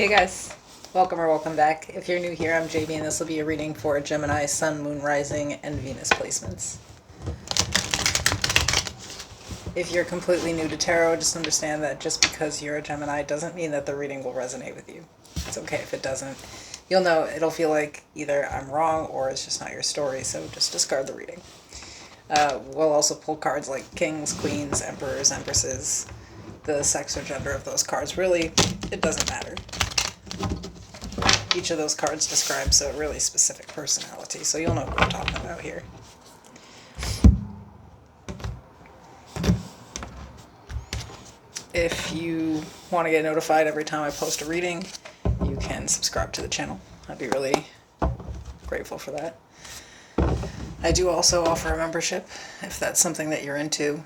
Hey guys, welcome or welcome back. If you're new here, I'm JB and this will be a reading for Gemini, Sun, Moon, Rising, and Venus placements. If you're completely new to tarot, just understand that just because you're a Gemini doesn't mean that the reading will resonate with you. It's okay if it doesn't. You'll know it'll feel like either I'm wrong or it's just not your story, so just discard the reading. We'll also pull cards like kings, queens, emperors, empresses. The sex or gender of those cards, really, it doesn't matter. Each of those cards describes a really specific personality, so you'll know what I'm talking about here. If you want to get notified every time I post a reading, you can subscribe to the channel. I'd be really grateful for that. I do also offer a membership. If that's something that you're into,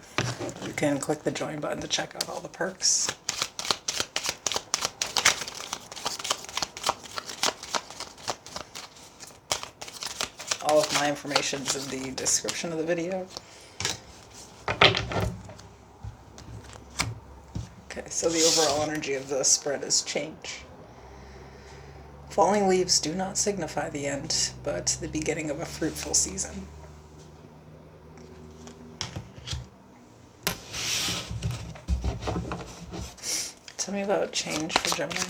you can click the join button to check out all the perks. All of my information is in the description of the video. Okay, so the overall energy of the spread is change. Falling leaves do not signify the end, but the beginning of a fruitful season. Tell me about change for Gemini.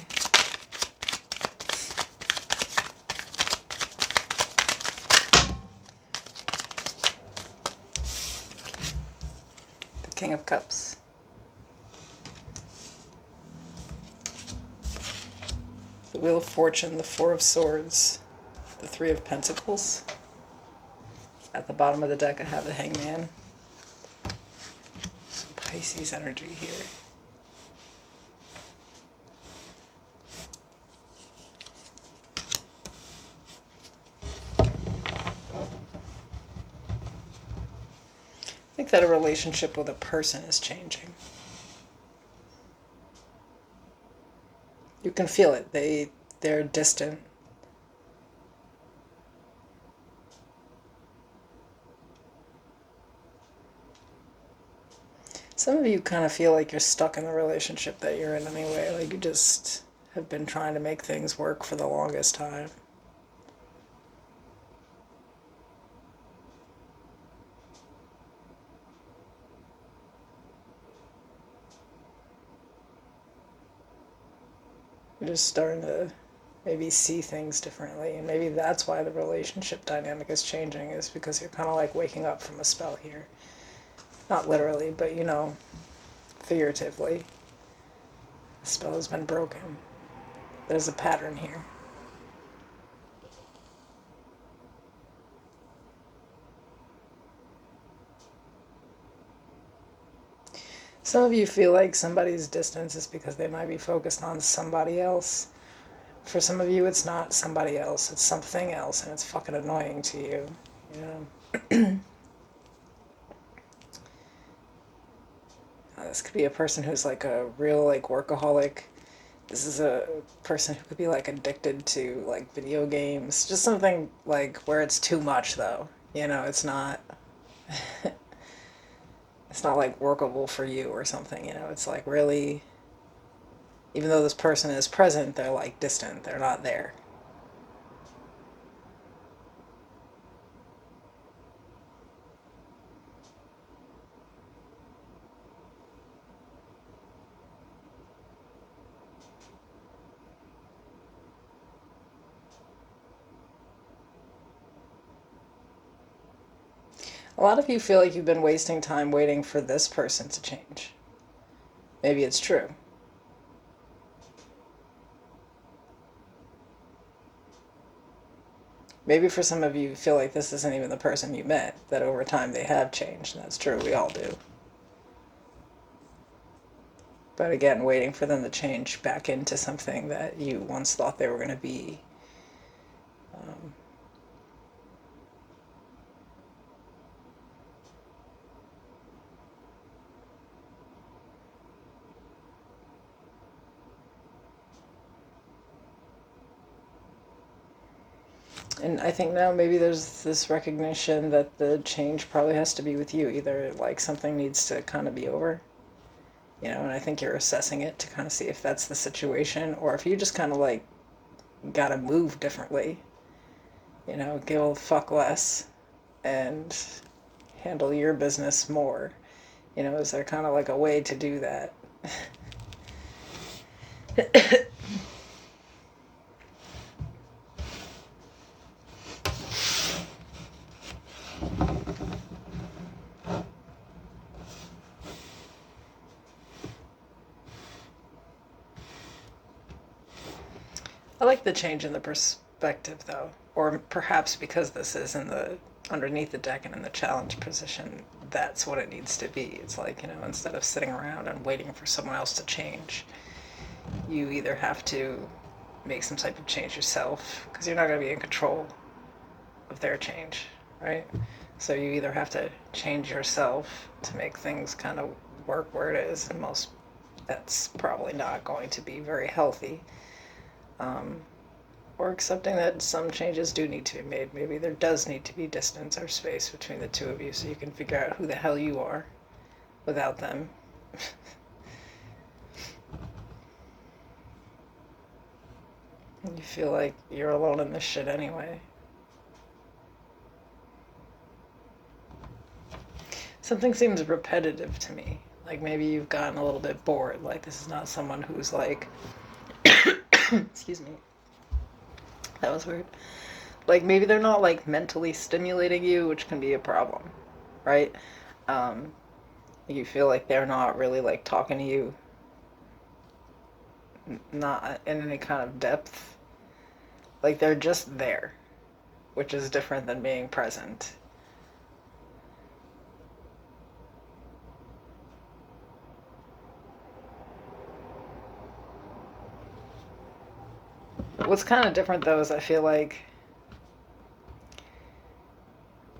The King of Cups. The Wheel of Fortune, the Four of Swords, the Three of Pentacles. At the bottom of the deck I have the Hangman. Some Pisces energy here. I think that a relationship with a person is changing. You can feel it. They're distant. Some of you kind of feel like you're stuck in the relationship that you're in anyway. Like you just have been trying to make things work for the longest time. You're just starting to maybe see things differently, and maybe that's why the relationship dynamic is changing, is because you're kind of like waking up from a spell here. Not literally, but you know, figuratively. The spell has been broken. There's a pattern here. Some of you feel like somebody's distance is because they might be focused on somebody else. For some of you, it's not somebody else, it's something else, and it's fucking annoying to you. You know? This could be a person who's like a real like workaholic. This is a person who could be like addicted to like video games. Just something like where it's too much though. You know, it's not it's not like workable for you or something, you know. It's like really, even though this person is present, they're like distant. They're not there. A lot of you feel like you've been wasting time waiting for this person to change. Maybe it's true. Maybe for some of you, you feel like this isn't even the person you met, that over time they have changed, and that's true, we all do. But again, waiting for them to change back into something that you once thought they were going to be. And I think now maybe there's this recognition that the change probably has to be with you. Either like something needs to kind of be over, And I think you're assessing it to kind of see if that's the situation or if you just kind of like gotta move differently, give a fuck less and handle your business more. Is there kind of like a way to do that? I like the change in the perspective though, or perhaps because this is in the underneath the deck and in the challenge position, that's what it needs to be. It's like, instead of sitting around and waiting for someone else to change, you either have to make some type of change yourself because you're not going to be in control of their change, right? So you either have to change yourself to make things kind of work where it is, and most that's probably not going to be very healthy. Or accepting that some changes do need to be made. Maybe there does need to be distance or space between the two of you so you can figure out who the hell you are without them. You feel like you're alone in this shit anyway. Something seems repetitive to me. Like maybe you've gotten a little bit bored. Like this is not someone who's like, excuse me, that was weird. Like maybe they're not like mentally stimulating you, which can be a problem, right? Um, you feel like they're not really like talking to you, not in any kind of depth. Like they're just there, which is different than being present. What's kind of different though is I feel like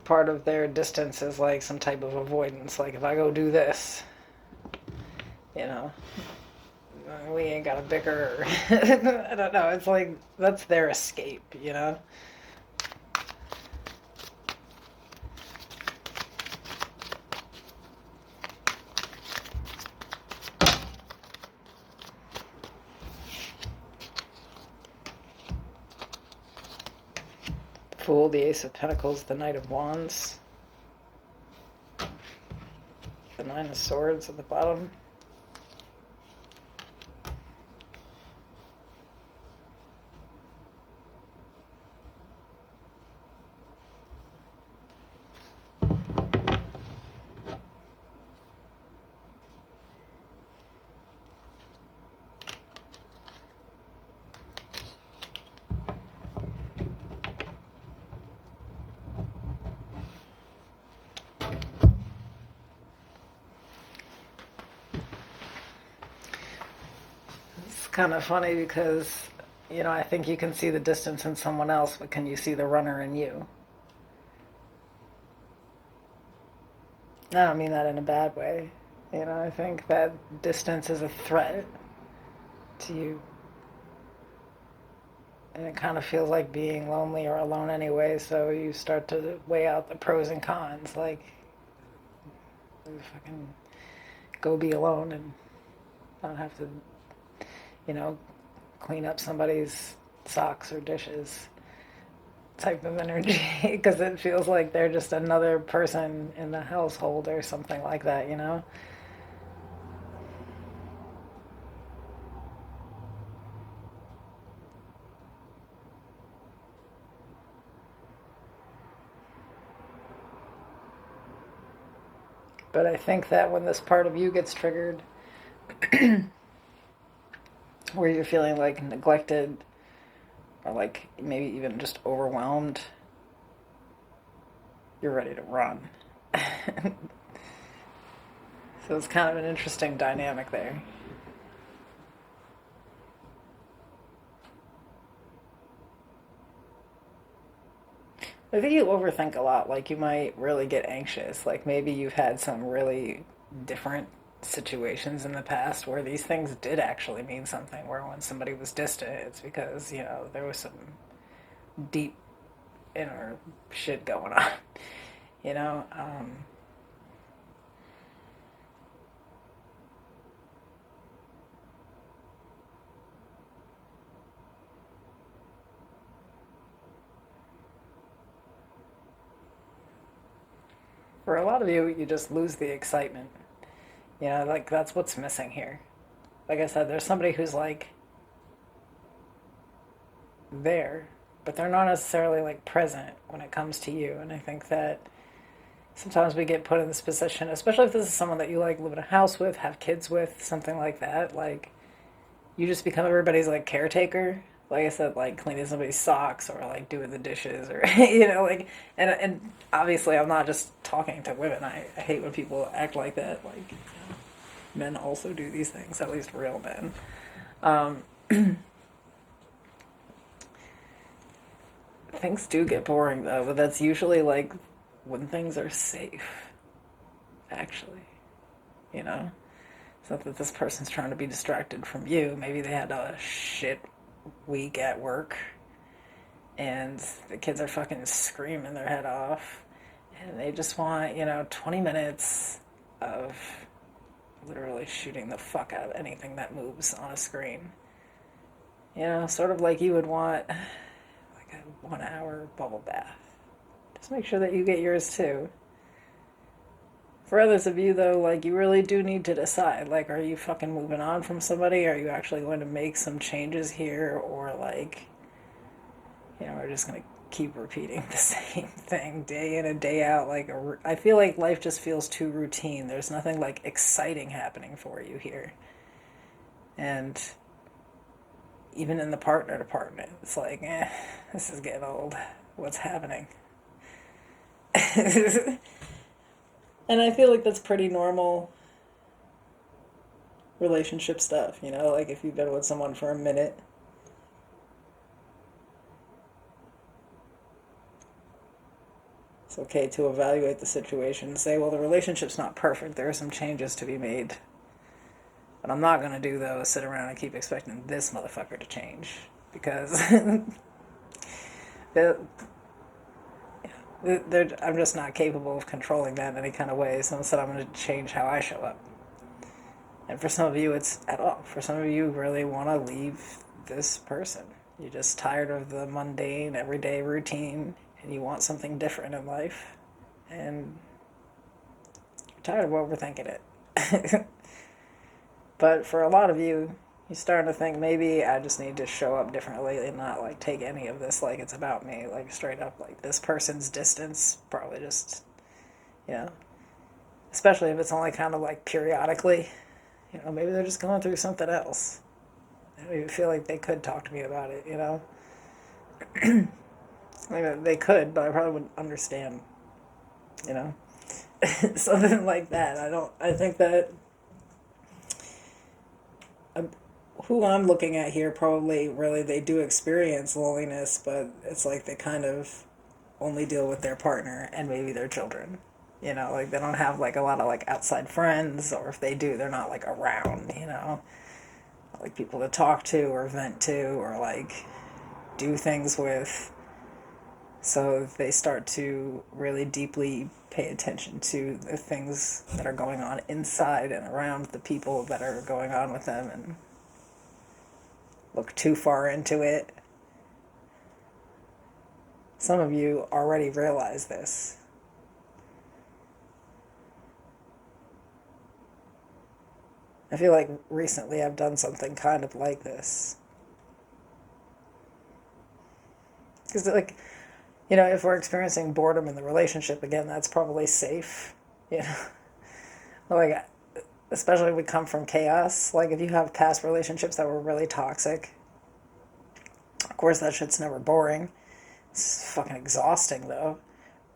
part of their distance is like some type of avoidance. Like if I go do this, you know, we ain't got to bicker. I don't know. It's like that's their escape. Fool, the Ace of Pentacles, the Knight of Wands, the Nine of Swords at the bottom. It's kind of funny because, I think you can see the distance in someone else, but can you see the runner in you? I don't mean that in a bad way. I think that distance is a threat to you. And it kind of feels like being lonely or alone anyway, so you start to weigh out the pros and cons. Like, fucking go be alone and not have to, clean up somebody's socks or dishes type of energy because it feels like they're just another person in the household or something like that. But I think that when this part of you gets triggered, where you're feeling like neglected or like maybe even just overwhelmed, you're ready to run. So it's kind of an interesting dynamic there. I think you overthink a lot. Like you might really get anxious. Like maybe you've had some really different situations in the past where these things did actually mean something. Where when somebody was distant, it's because, there was some deep inner shit going on. You know, um, For a lot of you, you just lose the excitement. You know, like that's what's missing here. Like I said, there's somebody who's like there, but they're not necessarily like present when it comes to you. And I think that sometimes we get put in this position, especially if this is someone that you like live in a house with, have kids with, something like that. Like you just become everybody's like caretaker. Like I said, like cleaning somebody's socks or like doing the dishes or like and obviously I'm not just talking to women. I hate when people act like that. Like men also do these things, at least real men. Um, things do get boring though, but that's usually like when things are safe, actually. You know? It's not that this person's trying to be distracted from you. Maybe they had a shit week at work and the kids are fucking screaming their head off and they just want, 20 minutes of literally shooting the fuck out of anything that moves on a screen. Sort of like you would want like a 1 hour bubble bath. Just make sure that you get yours too. For others of you, though, like, you really do need to decide. Like, are you fucking moving on from somebody? Are you actually going to make some changes here? Or, like, we're just going to keep repeating the same thing day in and day out. Like, I feel like life just feels too routine. There's nothing, like, exciting happening for you here. And even in the partner department, it's like, this is getting old. What's happening? And I feel like that's pretty normal relationship stuff, like if you've been with someone for a minute. It's okay to evaluate the situation and say, well, the relationship's not perfect. There are some changes to be made. But I'm not going to do, though, is sit around and keep expecting this motherfucker to change. Because I'm just not capable of controlling that in any kind of way. So instead, I'm going to change how I show up. And for some of you, it's at all. For some of you, really want to leave this person. You're just tired of the mundane, everyday routine, and you want something different in life. And you're tired of overthinking it. But for a lot of you, you're starting to think maybe I just need to show up differently and not like take any of this like it's about me. Like straight up, like this person's distance probably just, especially if it's only kind of like periodically. Maybe they're just going through something else. I don't even feel like they could talk to me about it, Like they could, but I probably wouldn't understand, something like that. I think that who I'm looking at here probably really they do experience loneliness, but it's like they kind of only deal with their partner and maybe their children. Like they don't have like a lot of like outside friends, or if they do, they're not like around, like people to talk to or vent to or like do things with. So they start to really deeply pay attention to the things that are going on inside and around the people that are going on with them and look too far into it. Some of you already realize this. I feel like recently I've done something kind of like this. Because, like, if we're experiencing boredom in the relationship, again, that's probably safe. Like, especially if we come from chaos. Like, if you have past relationships that were really toxic, of course, that shit's never boring. It's fucking exhausting, though.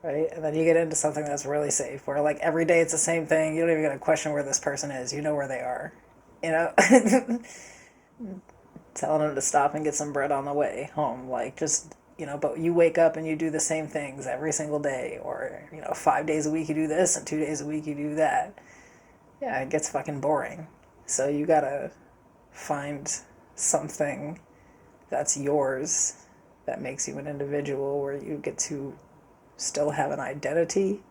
Right? And then you get into something that's really safe, where, like, every day it's the same thing. You don't even got to question where this person is. You know where they are. Telling them to stop and get some bread on the way home. Like, just, but you wake up and you do the same things every single day. Or, 5 days a week you do this and 2 days a week you do that. Yeah, it gets fucking boring. So you gotta find something that's yours that makes you an individual, where you get to still have an identity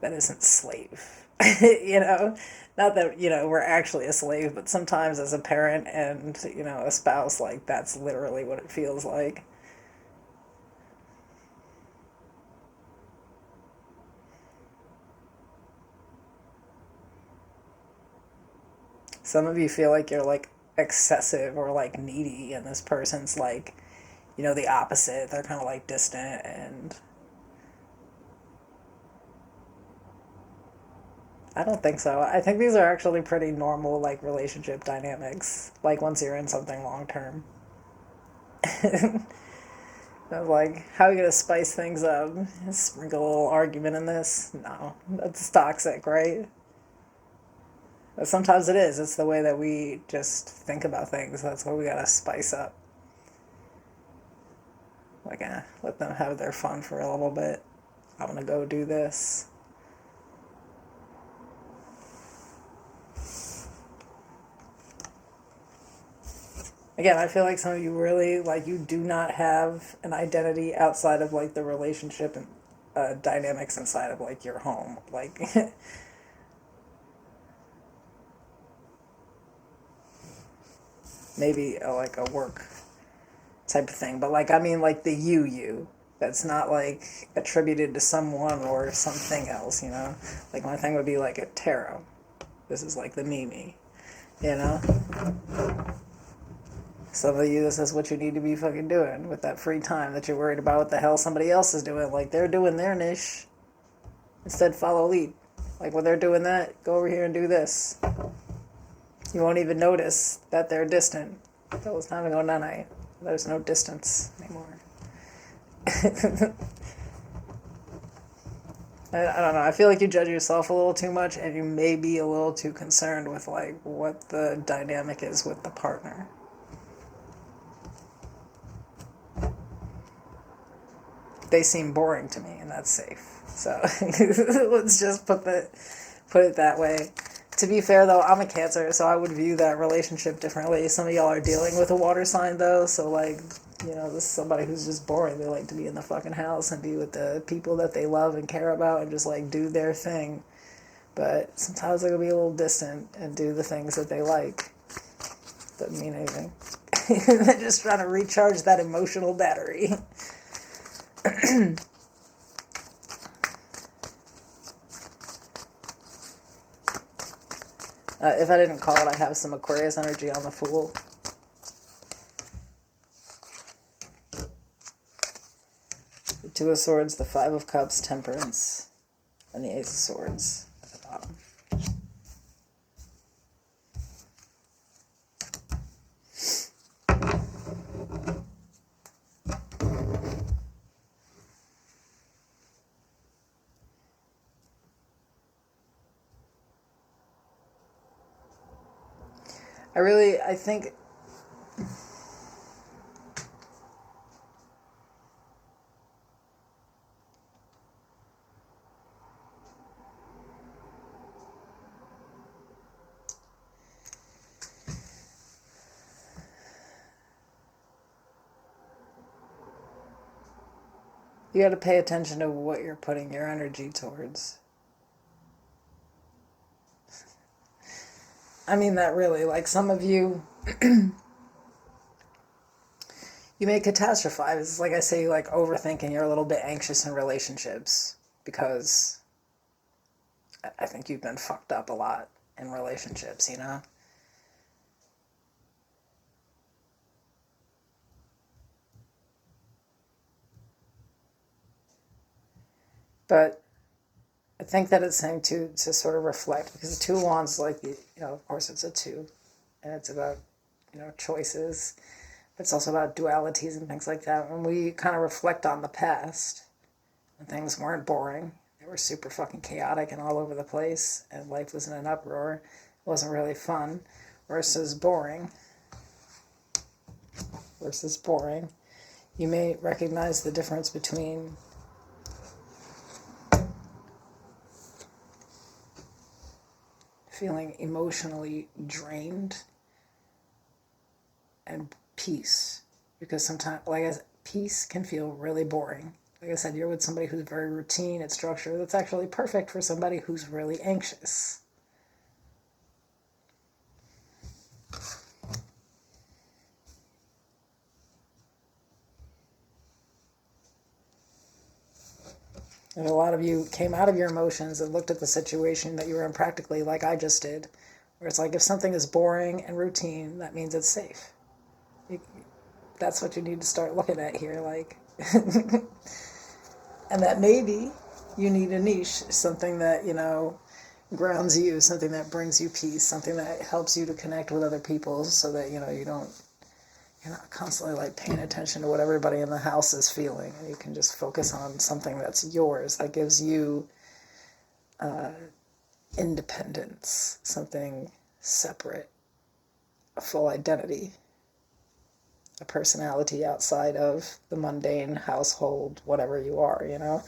that isn't slave. Not that, we're actually a slave, but sometimes as a parent and, a spouse, like, that's literally what it feels like. Some of you feel like you're like excessive or like needy, and this person's like, the opposite. They're kind of like distant and I don't think so. I think these are actually pretty normal like relationship dynamics. Like once you're in something long term. I was like, how are you gonna spice things up? Sprinkle a little argument in this? No, that's toxic, right? But sometimes it is. It's the way that we just think about things. That's what we gotta spice up. Like, let them have their fun for a little bit. I'm gonna go do this. Again, I feel like some of you really, like, you do not have an identity outside of, like, the relationship and dynamics inside of, like, your home. Like, maybe, like, a work type of thing. But, like, I mean, like, the you. That's not, like, attributed to someone or something else, Like, my thing would be, like, a tarot. This is, like, the me, you know? Some of you, this is what you need to be fucking doing with that free time that you're worried about what the hell somebody else is doing. Like, they're doing their niche. Instead, follow lead. Like, when they're doing that, go over here and do this. You won't even notice that they're distant. So it's time to go night-night. There's no distance anymore. I don't know. I feel like you judge yourself a little too much, and you may be a little too concerned with, like, what the dynamic is with the partner. They seem boring to me, and that's safe. So let's just put it that way. To be fair, though, I'm a Cancer, so I would view that relationship differently. Some of y'all are dealing with a water sign, though, so, like, this is somebody who's just boring. They like to be in the fucking house and be with the people that they love and care about and just, like, do their thing. But sometimes they're going to be a little distant and do the things that they like. Doesn't mean anything. They're just trying to recharge that emotional battery. If I didn't call it, I have some Aquarius energy on the Fool. The Two of Swords, the Five of Cups, Temperance, and the Ace of Swords at the bottom. I think you got to pay attention to what you're putting your energy towards. I mean that really, like some of you, you may catastrophize. It's like I say, you like overthink and you're a little bit anxious in relationships because I think you've been fucked up a lot in relationships, But I think that it's saying to sort of reflect, because the Two of Wands, like, of course it's a two, and it's about, choices. But it's also about dualities and things like that. When we kind of reflect on the past, and things weren't boring, they were super fucking chaotic and all over the place, and life was in an uproar, it wasn't really fun, versus boring, you may recognize the difference between feeling emotionally drained and peace. Because sometimes, peace can feel really boring. Like I said, you're with somebody who's very routine and structured. That's actually perfect for somebody who's really anxious. And a lot of you came out of your emotions and looked at the situation that you were in practically like I just did, Where it's like if something is boring and routine, that means it's safe. That's what you need to start looking at here, like, and that maybe you need a niche, something that, you know, grounds you, something that brings you peace, something that helps you to connect with other people so that, you know, you're not constantly like paying attention to what everybody in the house is feeling, and you can just focus on something that's yours, that gives you independence, something separate, a full identity, a personality outside of the mundane household, whatever you are, you know.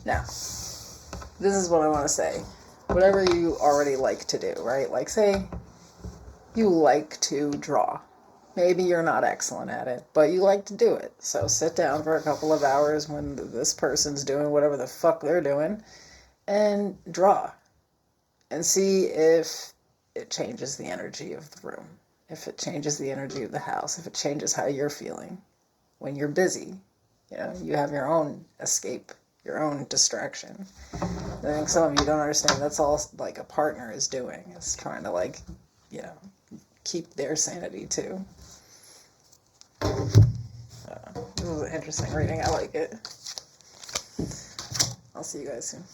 Now, this is what I want to say. Whatever you already like to do, right? Like, say you like to draw. Maybe you're not excellent at it, but you like to do it. So sit down for a couple of hours when this person's doing whatever the fuck they're doing and draw. And see if it changes the energy of the room, if it changes the energy of the house, if it changes how you're feeling when you're busy. You know, you have your own escape, your own distraction. I think some of you don't understand that's all like a partner is doing, is trying to, like, you know, keep their sanity too. This was an interesting reading. I like it. I'll see you guys soon.